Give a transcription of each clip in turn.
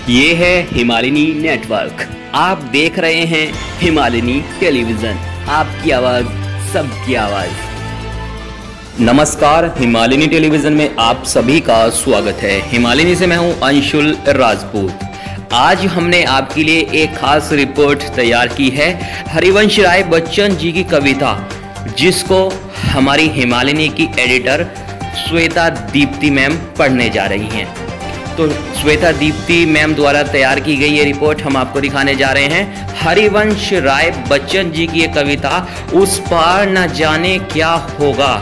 ये है हिमालिनी नेटवर्क। आप देख रहे हैं हिमालिनी टेलीविजन, आपकी आवाज सबकी आवाज। नमस्कार, हिमालिनी टेलीविजन में आप सभी का स्वागत है। हिमालिनी से मैं हूं अंशुल राजपूत। आज हमने आपके लिए एक खास रिपोर्ट तैयार की है हरिवंश राय बच्चन जी की कविता, जिसको हमारी हिमालिनी की एडिटर श्वेता दीप्ति मैम पढ़ने जा रही हैं। तो श्वेता दीप्ति मैम द्वारा तैयार की गई ये रिपोर्ट हम आपको दिखाने जा रहे हैं। हरिवंश राय बच्चन जी की ये कविता, उस पार न जाने क्या होगा,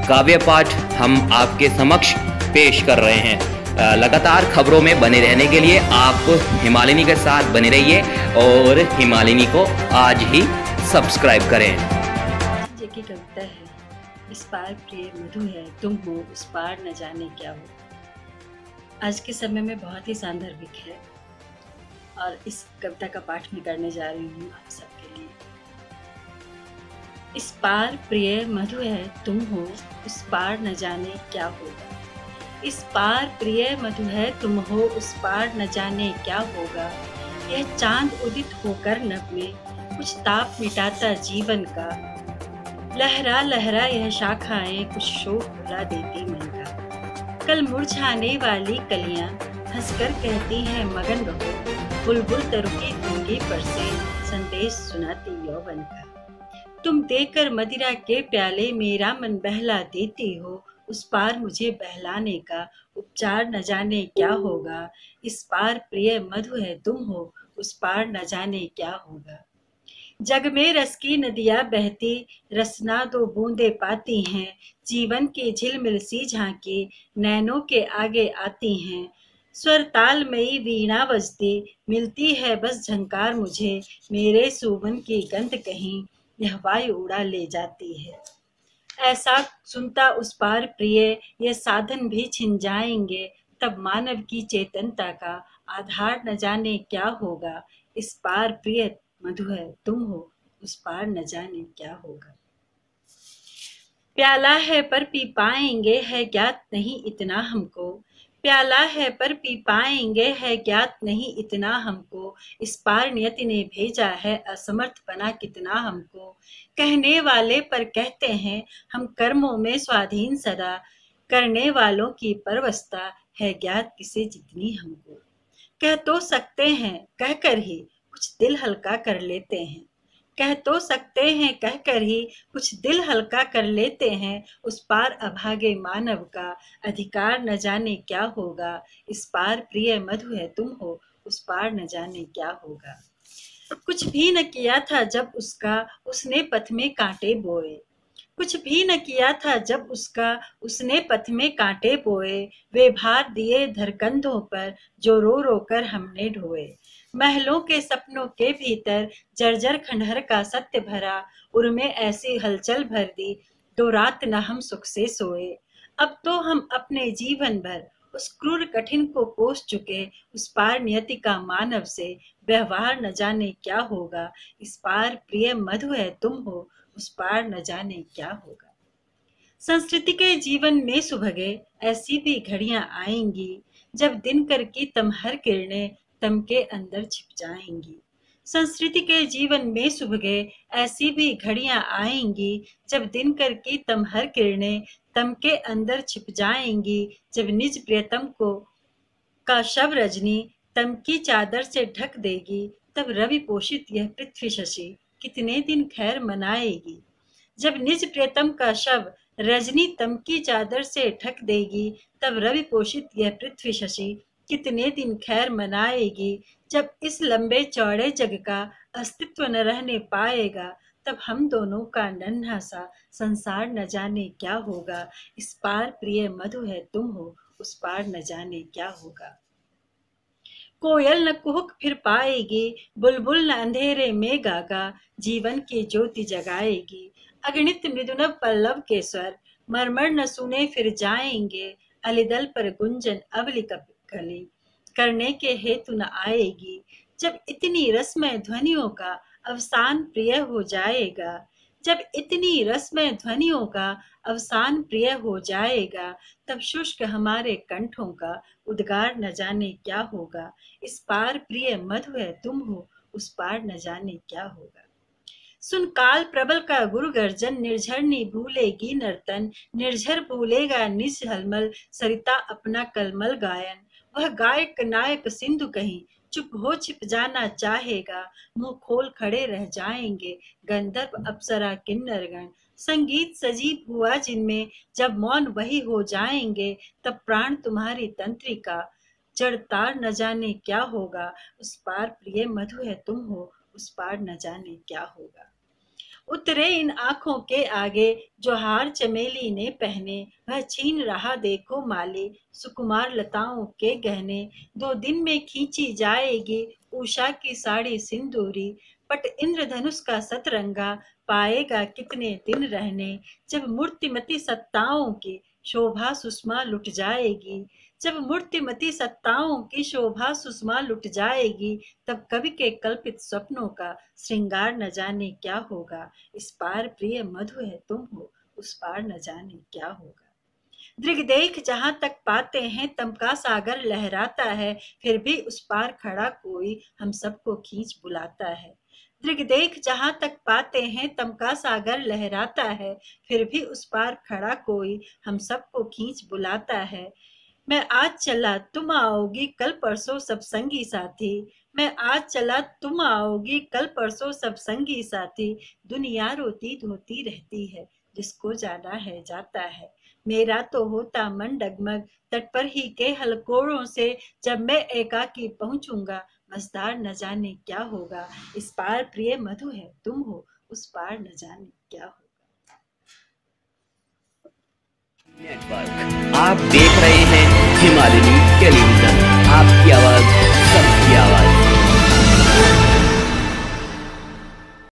काव्य पाठ हम आपके समक्ष पेश कर रहे हैं। लगातार खबरों में बने रहने के लिए आप हिमालिनी के साथ बने रहिए और हिमालिनी को आज ही सब्सक्राइब करें। जी की कविता है, इस पार प्रिय मधु है तुम हो, उस पार न जाने क्या हो। आज के समय में बहुत ही सांदर्भिक है और इस कविता का पाठ मैं करने जा रही हूँ आप सबके लिए। इस पार प्रिय मधु है तुम हो, उस पार न जाने क्या होगा। इस पार प्रिय मधु है तुम हो, उस पार न जाने क्या होगा। यह चांद उदित होकर नभ में कुछ ताप मिटाता जीवन का, लहरा लहरा यह शाखाएं कुछ शोक भुला देती मन का। कल मुरझाने वाली कलियां हंसकर कहती हैं मगन रहो, बुलबुल तरुकी गूंगी पर से संदेश सुनाती यौवन का। तुम देकर मदिरा के प्याले मेरा मन बहला देती हो, उस पार मुझे बहलाने का उपचार न जाने क्या होगा। इस पार प्रिय मधु है तुम हो, उस पार न जाने क्या होगा। जग में रस की नदियां बहती, रसना दो बूंदे पाती हैं, जीवन की झिलमिल सी झांकी नैनों के आगे आती हैं। स्वर तालमयी वीणा बजती, मिलती है बस झंकार मुझे, मेरे सुमन की गंध कहीं यह वायु उड़ा ले जाती है। ऐसा सुनता उस पार प्रिय ये साधन भी छिन जाएंगे, तब मानव की चेतनता का आधार न जाने क्या होगा। इस पार प्रिय मधु है तुम हो, उस पार न जाने क्या होगा। प्याला है पर पी पाएंगे है ज्ञात नहीं इतना हमको, प्याला है पर पी पाएंगे है ज्ञात नहीं इतना हमको। इस पार नियति ने भेजा है असमर्थ बना कितना हमको। कहने वाले पर कहते हैं हम कर्मों में स्वाधीन सदा, करने वालों की परवस्ता है ज्ञात किसे जितनी हमको। कह तो सकते हैं कहकर ही कुछ दिल हल्का कर लेते हैं, कह तो सकते हैं कहकर ही कुछ दिल हल्का कर लेते हैं। उस पार अभागे मानव का अधिकार न जाने क्या होगा। इस पार प्रिय मधु है तुम हो, उस पार न जाने क्या होगा। कुछ भी न किया था जब उसका उसने पथ में कांटे बोए, कुछ भी न किया था जब उसने पथ में कांटे बोए। वे भार दिए धर कंधों पर जो रो रो कर हमने ढोए। महलों के सपनों के भीतर जर्जर खंडहर का सत्य भरा, उर्मे ऐसी हलचल भर दी दो रात न हम सुख से सोए। अब तो हम अपने जीवन भर उस क्रूर कठिन को कोस चुके, उस पार नियति का मानव से व्यवहार न जाने क्या होगा। इस पार प्रिय मधु है तुम हो, उस पार न जाने क्या होगा। संस्कृति के जीवन में सुबह ऐसी भी घड़ियां आएंगी, जब दिनकर की तमहर किरणें तम के अंदर छिप जाएंगी। संस्कृति के जीवन में सुबह ऐसी भी घड़ियां आएंगी, जब दिनकर की तमहर किरणें तम के अंदर छिप जाएंगी। जब निज प्रियतम को का शव रजनी तम की चादर से ढक देगी, तब रवि पोषित यह पृथ्वी शशि कितने दिन खैर मनाएगी। जब निज प्रियतम का शव रजनी तम की चादर से ढक देगी, तब रवि पोषित यह पृथ्वी शशि कितने दिन खैर मनाएगी। जब इस लंबे चौड़े जग का अस्तित्व न रहने पाएगा, तब हम दोनों का नन्हा सा संसार न जाने क्या होगा। इस पार प्रिय मधु है तुम हो, उस पार न जाने क्या होगा। कोयल न कुहक फिर पाएगी, बुलबुल न अंधेरे में गागा, जीवन की ज्योति जगाएगी। अगणित मृदुनव पल्लव के स्वर मरमर न सुने फिर जाएंगे, अलिदल पर गुंजन अवली कली करने के हेतु न आएगी। जब इतनी रसमय ध्वनियों का अवसान प्रिय हो जाएगा, जब इतनी रसमय ध्वनियों का अवसान प्रिय हो जाएगा, तब शुष्क हमारे कंठों का उद्गार न जाने क्या होगा। इस पार प्रिय मधु है तुम हो, उस पार न जाने क्या होगा। सुन काल प्रबल का गुरु गर्जन, निर्झरनी भूलेगी नर्तन, निर्झर भूलेगा निज हलमल, सरिता अपना कलमल गायन। वह गायक नायक सिंधु कहीं चुप हो छिप जाना चाहेगा, मुंह खोल खड़े रह जाएंगे गंधर्व अप्सरा किन्नरगण। संगीत सजीव हुआ जिनमें, जब मौन वही हो जाएंगे, तब प्राण तुम्हारी तंत्रिका जड़ तार न जाने क्या होगा। उस पार प्रिय मधु है तुम हो, उस पार न जाने क्या होगा। उतरे इन आंखों के आगे जो हार चमेली ने पहने, वह छीन रहा देखो माली सुकुमार लताओं के गहने। 2 दिन में खींची जाएगी उषा की साड़ी सिंदूरी, पट इंद्रधनुष का सतरंगा पाएगा कितने दिन रहने। जब मूर्तिमती सत्ताओं की शोभा सुषमा लुट जाएगी, जब मूर्तिमती सत्ताओं की शोभा सुषमा लुट जाएगी, तब कवि के कल्पित स्वप्नों का श्रृंगार न जाने क्या होगा। इस पार प्रिय मधु है तुम हो, उस पार न जाने क्या होगा। दृग देख जहां तक पाते हैं तम का सागर लहराता है, फिर भी उस पार खड़ा कोई हम सबको खींच बुलाता है। दृग देख जहां तक पाते हैं तम का सागर लहराता है, फिर भी उस पार खड़ा कोई हम सबको खींच बुलाता है। मैं आज चला तुम आओगी कल परसों सब संगी साथी, मैं आज चला तुम आओगी कल परसों सब संगी साथी। दुनिया रोती धोती रहती है, जिसको जाना है जाता है। मेरा तो होता मन डगमग तट पर ही के हलकोरों से, जब मैं एकाकी पहुंचूंगा मझधार न जाने क्या होगा। इस पार प्रिय मधु है तुम हो, उस पार न जाने क्या होगा। नेटवर्क आप देख रहे हैं हिमालयनी टेलीविजन, आपकी आवाज